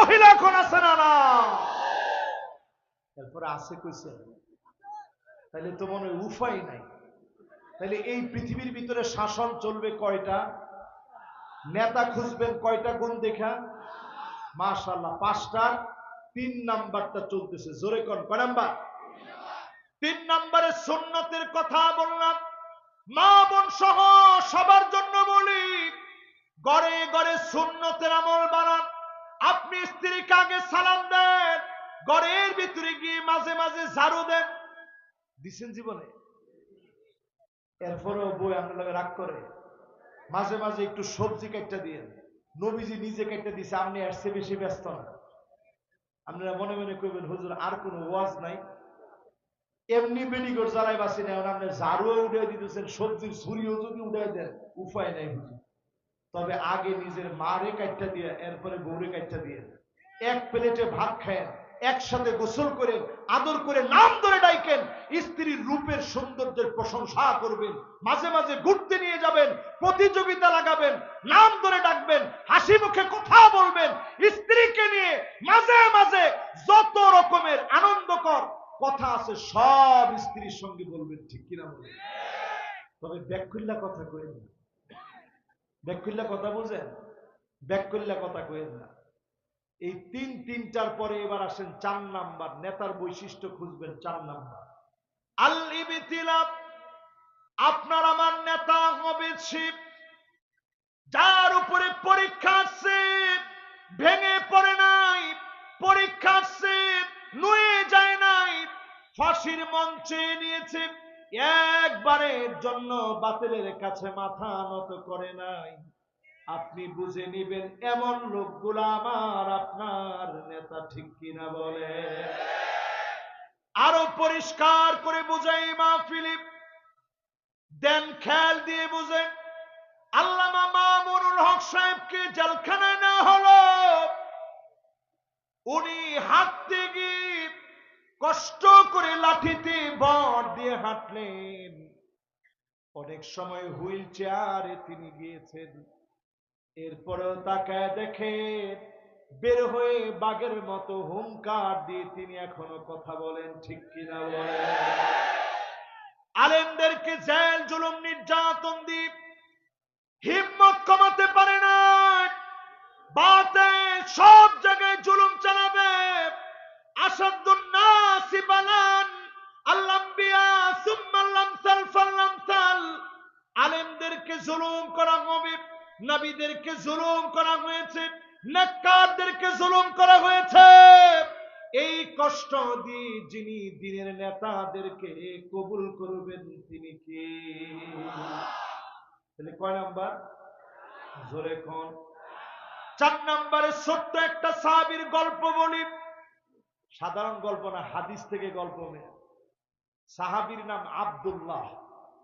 মহিলা এখন আছে না না? এরপরে আছে কইছে, তাহলে তো মনে হয় উপায় নাই। তাহলে এই পৃথিবীর ভিতরে শাসন চলবে কয়টা? নেতা খুঁজবেন কয়টা? গুণ দেখা মাশাআল্লাহ 5টার 3 নাম্বারটা চলতেছে। জোরে কোন কয় নাম্বার? 3 নম্বরে সুন্নতের কথা বললাম। মা বোন সহ সবার জন্য বলি, ঘরে ঘরে সুন্নতের আমল বানান। আপনি স্ত্রীকে আগে সালাম দেন, ঘরের ভিতরে গিয়ে মাঝে মাঝে ঝাড়ু দেন। দিছেন জীবনে? এরপরেও বই আপনার রাগ করে। মাঝে মাঝে একটু সবজি কাটটা দিয়ে, নবীজি নিজে কাটটা দিছে, আপনি আসছে বেশি ব্যস্ত না। আপনারা মনে মনে কইবেন হুজুর আর কোনো ওয়াজ নাই? এমনি বেডিগর জ্বালাই বাসি না, আপনি ঝাড়ুও উঠে দিতেছেন, সবজির ছুরিও যদি উঠে দেন, উপায় নাই হুজুর। তবে আগে নিজের মারে কাটটা দিয়ে, এরপরে বউরে কাটটা দিয়ে, এক প্লেটে ভাত খায়েন, একসাথে গোসল করেন, আদর করে নাম ধরে ডাইকেন, স্ত্রীর রূপের সৌন্দর্যের প্রশংসা করবেন, মাঝে মাঝে ঘুরতে নিয়ে যাবেন, প্রতিযোগিতা লাগাবেন, নাম ধরে ডাকবেন, হাসি মুখে কথা বলবেন। স্ত্রীকে নিয়ে মাঝে মাঝে যত রকমের আনন্দকর কথা আছে সব স্ত্রীর সঙ্গে বলবেন, ঠিক কিনা বলবেন? তবে ব্যাকুল্লা কথা কইেন না। ব্যাকুল্লা কথা বুঝেন? ব্যাকুল্লা কথা কইেন না। এই তিনটার পরে এবার আসেন 4 নাম্বার। নেতার বৈশিষ্ট্য খুঁজবেন 4 নাম্বার। আল ইবতিলাব। আপনার আমার নেতা হবে শিব, যার উপরে পরীক্ষা আসছে, ভেঙে পড়ে নাই, পরীক্ষা আসছে, নুয়ে যায় নাই, ফাঁসির মঞ্চে নিয়েছে, একবারের জন্য বাতিলের কাছে মাথা নত করে নাই। আপনি বুঝে নিবেন এমন লোকগুলা আমার আপনার নেতা, ঠিক কিনা বলে? আরো পরিষ্কার করে বুঝাই মাহফিলে দেন, খেয়াল দিয়ে বুঝেন। আল্লামা মামুনুল হক সাহেবকে জেলখানায় নেওয়া হলো। উনি হাঁটতে গিয়ে কষ্ট করে লাঠিতে ভর দিয়ে হাঁটলেন। অনেক সময় হুইল চেয়ারে তিনি গিয়েছেন। এরপরেও তাকায় দেখে বের হয়ে বাঘের মতো হুঙ্কার দিয়ে তিনি এখনো কথা বলেন, ঠিক কিনা বলেন? আলেমদেরকে জেল জুলুম নির্যাতন দিয়ে হিম্মত কমাতে পারে না। বাতিল সব জায়গায় জুলুম চালাবে। আসাদুন নাসি বালান আল আম্বিয়া সুম্মাল আমসাল ফাল আমসাল। আলেমদেরকে জুলুম করা হবে, নবীদেরকে জুলুম করা হয়েছে, নেককারদেরকে জুলুম করা হয়েছে। এই কষ্ট দিয়ে যিনি দিনের নেতাদেরকে কবুল করবেন তিনি কে? তাহলে কয় নাম্বার? জোরে কোন? 4 নম্বরে ছোট্ট একটা সাহাবীর গল্প বলি। সাধারণ গল্প না, হাদিস থেকে গল্প নেই। সাহাবীর নাম আব্দুল্লাহ।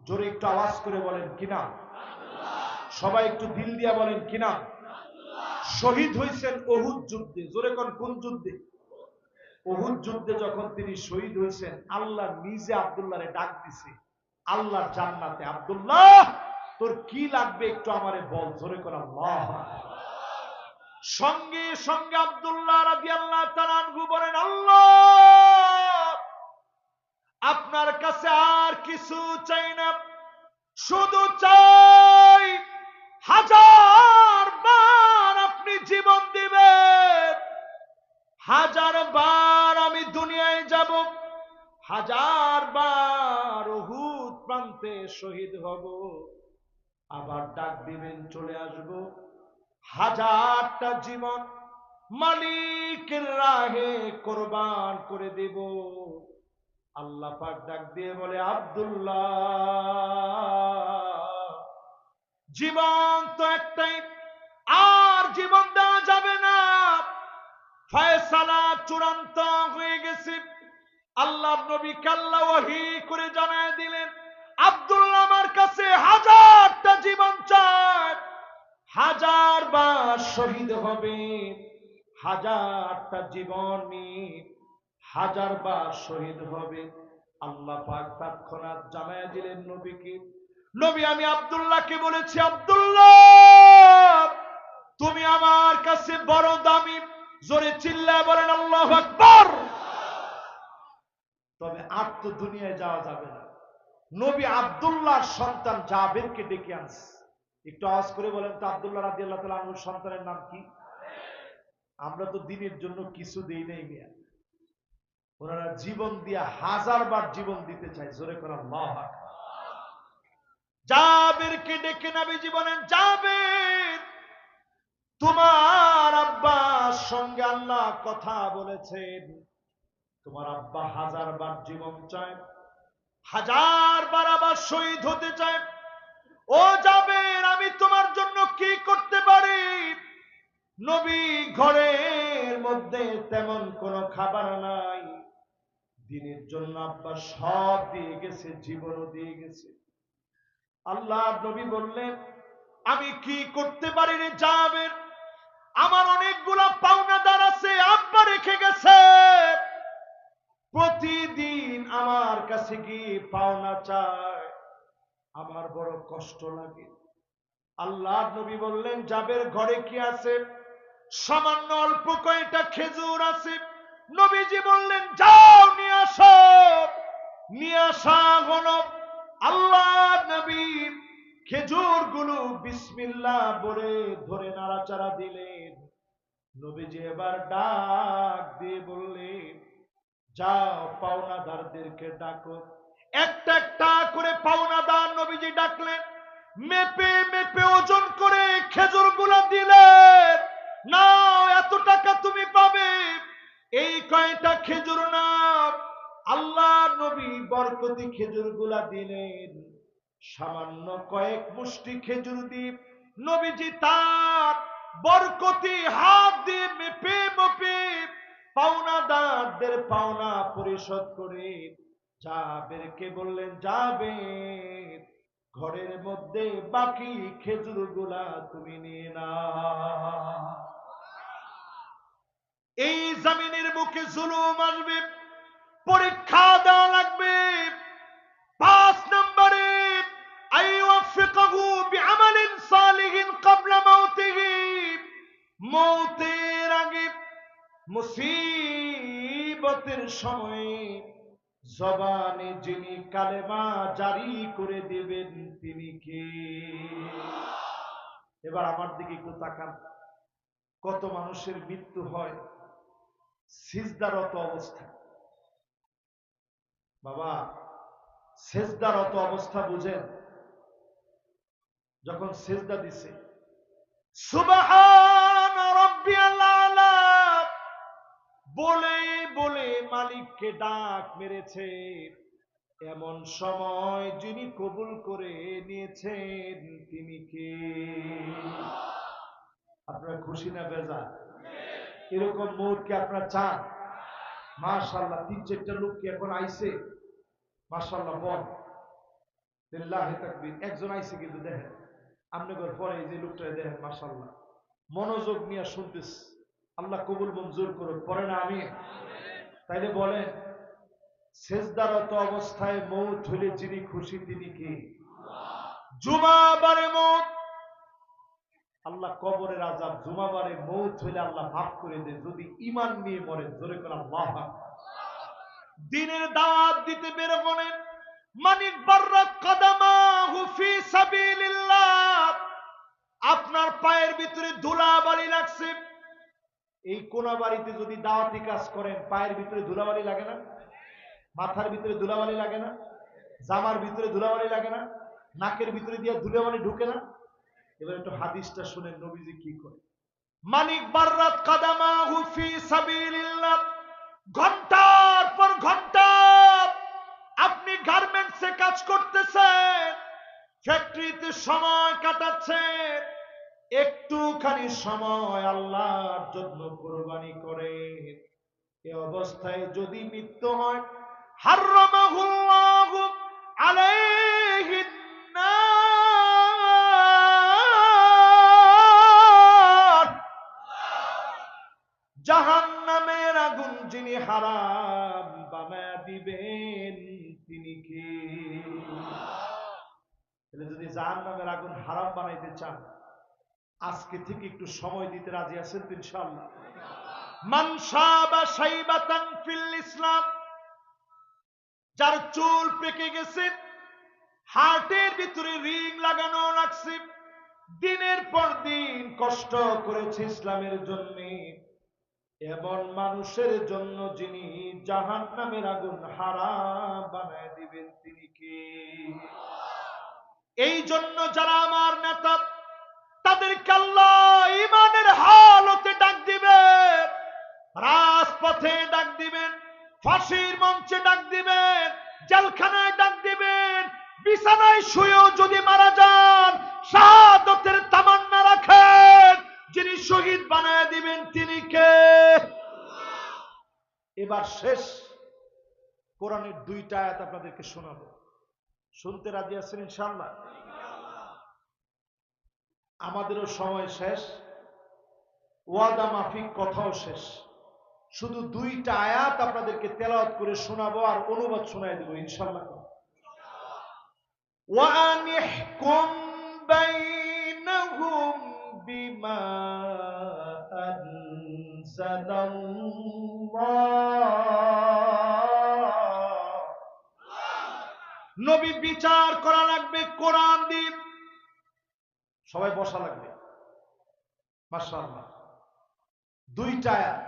জোরে একটু আওয়াজ করে বলেন কি নাম? সবাই একটু দিল দিয়া বলেন কি নাম? শহীদ হয়েছেন উহুদ যুদ্ধে। জোরে কোন? কোন যুদ্ধে? উহুদ যুদ্ধে যখন তিনি শহীদ হয়েছেন, আল্লাহ নিজে আব্দুল্লাহরে ডাক দিছে আল্লাহর জান্নাতে, আব্দুল্লাহ তোর কি লাগবে একটু আমারে বল। জোরে কোন আল্লাহ। সঙ্গে সঙ্গে আব্দুল্লাহ রাদিয়াল্লাহু তাআলা আনহু বলেন, আল্লাহ আপনার কাছে আর কিছু চাই না, শুধু চাই 1000 বার আপনি জীবন দিবেন, 1000 বার আমি দুনিয়ায় যাব, 1000 বার উহুদ প্রান্তে শহীদ হব, আবার ডাক দিবেন চলে আসব, 1000টা জীবন মালিকের রাহে কোরবান করে দেব। আল্লাহ পাক ডাক দিয়ে বলে, আব্দুল্লাহ জীবন তো একটাই, আর জীবন দেওয়া যাবে না, ফয়সালা চূড়ান্ত হয়ে গেছে। আল্লাহ নবী আল্লাহ ওহী করে জানায় দিলেন, আব্দুল্লাহ আমার কাছে 1000টা জীবন চায়, 1000 বার শহীদ হবে, 1000টা জীবন নিয়ে 1000 বার শহীদ হবে। আল্লাহ পাক তৎক্ষণাৎ জানায় দিলেন নবীকে, নবী আমি আব্দুল্লাহকে বলেছি, আব্দুল্লাহ তুমি আমার কাছে বড় দামি, জোরে চিল্লায় বলেন আল্লাহু আকবার। তবে আর তো দুনিয়ায় যাওয়া যাবে না। নবী আব্দুল্লাহর সন্তান জাবেরকে ডেকে আনছে। একটু আওয়াজ করে বলেন তো আব্দুল্লাহ রাদিয়াল্লাহু তাআলা আনহুর সন্তানের নাম কি? আমরা তো দিনের জন্য কিছু দেই নাই মিয়া, ওনারা জীবন দিয়া 1000 বার জীবন দিতে চায়। জোরে করে আল্লাহু আকবার। জাবেরকে ডেকে নবীজি বলেন, জাবের, তোমার আব্বার সঙ্গে আল্লাহ কথা বলেছেন, তোমার আব্বা 1000 বার জীবন চায়, 1000 বার আবার শহীদ হতে চায়। ও জাবের, আমি তোমার জন্য কি করতে পারি? নবী, ঘরের মধ্যে তেমন কোনো খাবার নাই, দিনের জন্য আব্বা সব দিয়ে গেছে, জীবনও দিয়ে গেছে। আল্লাহ নবী বললেন, আমি কি করতে পারি রে জাবের? আমার অনেকগুলা পাওনাদার আছে, আব্বা রেখে গেছে, প্রতিদিন আমার কাছে গিয়ে পাওনা চায়, আমার বড় কষ্ট লাগে। আল্লাহ নবী বললেন, জাবের ঘরে কি আছে? সামান্য অল্প কয়েকটা খেজুর আছে। নবীজি বললেন, যাও নিয়ে আসো। নিয়ে আসা হলো। আল্লাহ নবী খেজুর গুলো বিসমিল্লাহ বলে ধরে নাড়াচাড়া দিলেন। নবীজি এবার ডাক দিয়ে বললেন, যাও পাওনাদারদেরকে ডাকো। একটা একটা করে পাওনাদার নবীজি ডাকলেন, মেপে মেপে ওজন করে খেজুর গুলা দিলেন। নাও, এত টাকা তুমি পাবে, এই কয়টা খেজুর নাও। আল্লাহ নবী বরকতি খেজুর গুলা দিলেন। সামান্য কয়েক মুষ্টি খেজুর দিয়ে নবীজি তার বরকতি হাত দিয়ে মেপে মেপে পাওনাদারদের পাওনা পরিশোধ করে জাবেরকে বললেন, জাবের, ঘরের মধ্যে বাকি খেজুর গুলা তুমি নিয়ে নাও। এই জমিনের বুকে জুলুম আসবে, পরীক্ষা দেওয়া লাগবে। 5 নম্বরে, আইওয়াফিকাহু বিআমালিন সালিহিন ক্বাবলা মাউতিহি, মৌতের আগে, মুসিবতের সময়ে জবানে যিনি কালেমা জারি করে দেবেন তিনি কে? এবার আমার দিকে একটু তাকান। কত মানুষের মৃত্যু হয় সিজদারত অবস্থায়। বাবা, সেজদারত অবস্থা বুঝেন? যখন সেজদা দিছে, সুবহান রাব্বিয়াল আলা বলে বলে মালিককে ডাক মেরেছে, এমন সময় যিনি কবুল করে নিয়েছেন তিনি কে? আপনারা খুশি না বেজার? এরকম মৌত কি আপনারা চান? মাশাআল্লাহ, 3-4টা লোক কি এখন আইছে? মাশাআল্লাহ, বল লিল্লাহি তাকবীর। একজন আইছে কিন্তু দেখেন, আপনাদের পরে এই যে লোকটা দেখেন, মাশাআল্লাহ মনোযোগ নিয়ে শুনতেছ। আল্লাহ কবুল মঞ্জুর করুন, পরে না আমি। তাইলে বলেন, সেজদারত অবস্থায় মৌত হলে যিনি খুশি তিনি কি? জুমাবারে মৌত। আল্লাহ কবরের আযাব জুমাবারে মৌত হলে আল্লাহ মাফ করে দেয় যদি ঈমান নিয়ে মরে। জোরে করে আল্লাহু আকবার। দ্বীনের দাওয়াত দিতে বের হলেন, মানিক বাররাত কদমাহু ফি সাবিলিল্লাহ, আপনার পায়ের ভিতরে ধুলাবালি লাগছে। এই কোনা বাড়িতে যদি দাওয়াতি কাজ করেন, পায়ের ভিতরে ধুলাবালি লাগে না? মাথার ভিতরে ধুলাবালি লাগে না? জামার ভিতরে ধুলাবালি লাগে না? নাকের ভিতরে দিয়ে ধুলাবালি ঢুকে না? এবার একটু হাদিসটা শুনেন, নবীজি কি করে। মানিক বাররাত কদমাহু ফি সাবিলিল্লাহ, ঘন্টার পর ঘন্টা আপনি গার্মেন্টসে কাজ করতেছেন, ফ্যাক্টরিতে সময় কাটাচ্ছেন, একটুখানি সময় আল্লাহর জন্য কুরবানি করেন। এই অবস্থায় যদি মৃত্যু হয়, হারামাহুল্লাহু আলাইহিন নার, জাহান্নামের আগুন যিনি হারাম বানায়া দিবেন তিনি কে? তাহলে যদি জাহান্নামের আগুন হারাম বানাইতে চান, আজকে থেকে একটু সময় দিতে রাজি আছেন তো ইনশাআল্লাহ? মান শাবা শাইবাতান ফিল ইসলাম, যার চুল পেকে গেছে, হার্টের ভিতরে রিং লাগানো লাগছে, দিনের পর দিন কষ্ট করেছে ইসলামের জন্য, এমন মানুষের জন্য যিনি জাহান্নামের আগুন হারাম বানায় দিবেন তিনি কে? এই জন্য যারা আমার নেতা, তাদেরকে আল্লাহ ইমানের হালতে ডাক দিবেন, রাজপথে ডাক দিবেন, ফাঁসির মঞ্চে ডাক দিবেন, জেলখানায় ডাক দিবেন, বিছানায় শুয়েও যদি মারা যান শাহাদাতের তামান্না রাখেন, যিনি শহীদ বানায় দিবেন তিনি কে? এবার শেষ কোরআনের 2টা আয়াত আপনাদেরকে শোনাবো, শুনতে রাজি আছেন ইনশাআল্লাহ? আমাদেরও সময় শেষ, ওয়াদা মাফিক কথাও শেষ, শুধু 2টা আয়াত আপনাদেরকে তেলাওয়াত করে শোনাবো আর অনুবাদ শোনায় দেবো ইনশাআল্লাহ। وَأَنِحْكُمْ بَيْنَهُمْ بِمَا أَنزَلَ اللَّهُ, নবী বিচার করা লাগবে কোরআন দিয়ে, সবাই বসা লাগবে। মাশাআল্লাহ, 2টা আয়াত,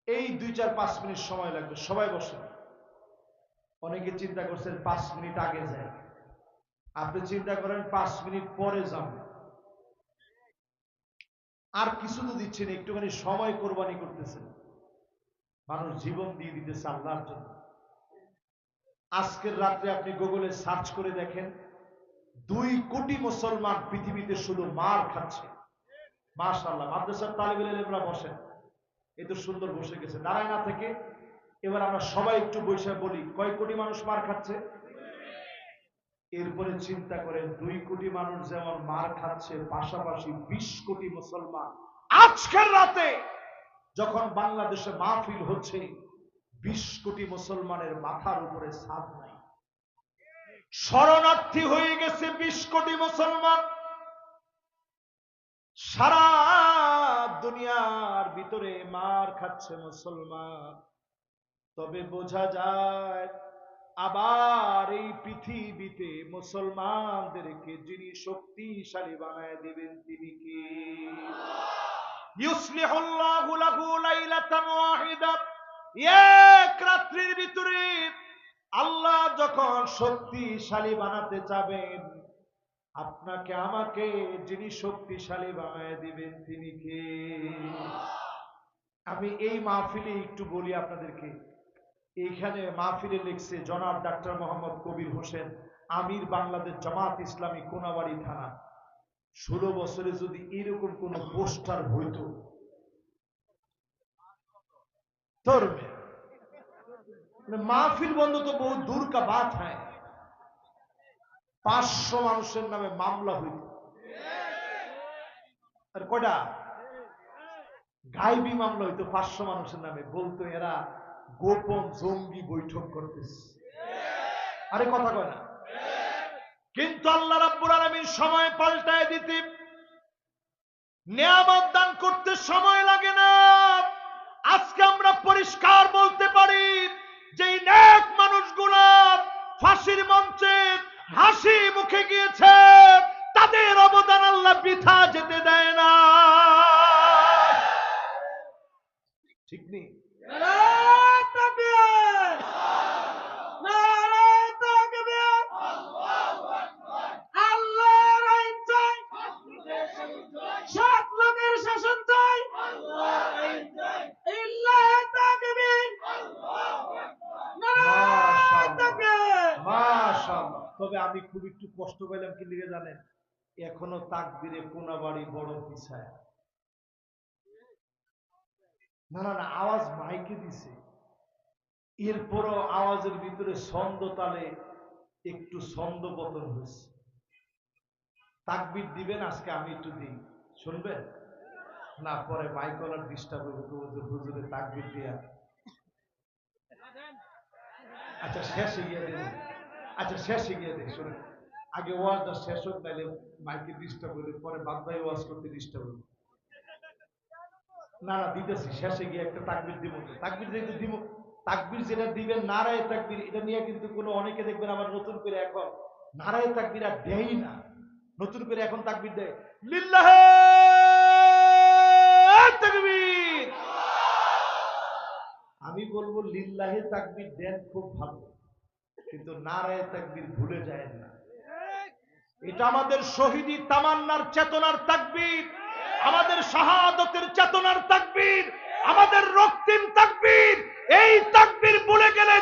এই 2-4-5 মিনিট সময় লাগবে, সবাই বসেন। অনেকে চিন্তা করছেন 5 মিনিট আগে যায়, আপনি চিন্তা করেন 5 মিনিট পরে যান, আর কিছু তো দিচ্ছেন, একটুখানি সময় কোরবানি করতেছেন, মানুষ জীবন দিয়ে দিতেছে আল্লাহর জন্য। আজকের রাত্রে আপনি গুগলে সার্চ করে দেখেন, 2 কোটি মুসলমান পৃথিবীতে শুধু মার খাচ্ছে। মাশাআল্লাহ, মাদ্রাসার তালিবুল ইলমরা বসেন, এই তো সুন্দর বসে গেছে, দাঁড়ায় না থেকে এবার আমরা সবাই একটু বসে বলি, কয় কোটি মানুষ মার খাচ্ছে? এরপরে চিন্তা করেন, 2 কোটি মানুষ যেমন মার খাচ্ছে, পাশাপাশি 20 কোটি মুসলমান আজকের রাতে যখন বাংলাদেশে মাহফিল হচ্ছে, 20 কোটি মুসলমানের মাথার উপরে ছাদ নাই, শরণার্থী হয়ে গেছে 20 কোটি মুসলমান, সারা দুনিয়ার ভিতরে মার খাচ্ছে মুসলমান। তবে বোঝা যায় আবার এই পৃথিবীতে মুসলমানদেরকে যিনি শক্তিশালী বানায় দিবেন তিনি কি? ইউসলিহুল্লাহু লাহু লাইলাতান ওয়াহিদা, এক রাত্রির ভিতরে আল্লাহ যখন শক্তিশালী বানাতে চাবেন, আপনাকে আমাকে যিনি শক্তিশালী বানায় দিবেন তিনি কে? আমি এই মাহফিলে একটু বলি আপনাদেরকে, এইখানে মাহফিলে লিখছে জনাব ডাক্তার মোহাম্মদ কবির হোসেন, আমির বাংলাদেশ জামাত ইসলামী কোনাবাড়ি থানা। 16 বছরে যদি এরকম কোন পোস্টার হইতো, মাহফিল বন্ধ তো বহু দূর কা বাত হ্যায়, 500 মানুষের নামে মামলা হইত। আর কয়টা গায়েবী মামলা হইতো 500 মানুষের নামে, বলতো এরা গোপন জঙ্গি বৈঠক করতেছে। আরে কথা কয় না? কিন্তু আল্লাহ রাব্বুল আলামিন সময় পাল্টায় দিতে, নিয়ামত দান করতে সময় লাগে না। আজকে আমরা পরিষ্কার বলতে পারি যে নেক মানুষগুলো ফাঁসির মঞ্চে হাসি মুখে গিয়েছে, তাদের অবদান আল্লাহ বৃথা যেতে দেয় না। ঠিক নেই? তবে আমি খুব একটু কষ্ট পাইলাম কি লিখে জানেন, এখনো তাকবীরে কোনাবাড়ি বড় পিছায়। না না না, আওয়াজ মাইকে দিছে, এরপরও আওয়াজের ভিতরে ছন্দ তালে একটু ছন্দ পতন হয়েছে। তাকবীর দিবেন আজকে, আমি একটু দিই, শুনবেন না? পরে মাইকলার ডিস্টার্ব হবে, হুজুরে তাকবীর দিয়া। আচ্ছা শেষে গিয়ে দেব, আচ্ছা শেষে গিয়ে দেখ, শুনে আগে ওয়াজটা শেষ হোক, তাইলে মাইকে ডিস্টার্ব হলে পরে বাদ ভাই ওয়াজ করতে ডিস্টার্ব হবে। না না দিতেছি, শেষে গিয়ে একটা তাকবীর দিব। তাকবীর যেহেতু দিব, তাকবীর যেটা দিবেন নারায়ে তাকবীর, এটা নিয়ে কিন্তু কোনো অনেকে দেখবেন আবার নতুন করে এখন নারায়ে তাকবীর আর দেয়ই না, নতুন করে এখন তাকবীর দেয় লিল্লাহে তাকবীর। আমি বলবো লিল্লাহে তাকবীর দেন, খুব ভালো, কিন্তু নারায়ে তাকবীর ভুলে যায় না। এটা আমাদের শহীদি তামান্নার চেতনার তাকবীর, আমাদের শাহাদতের চেতনার তাকবীর, আমাদের রক্তিম তাকবীর। এই তাকবীর ভুলে গেলে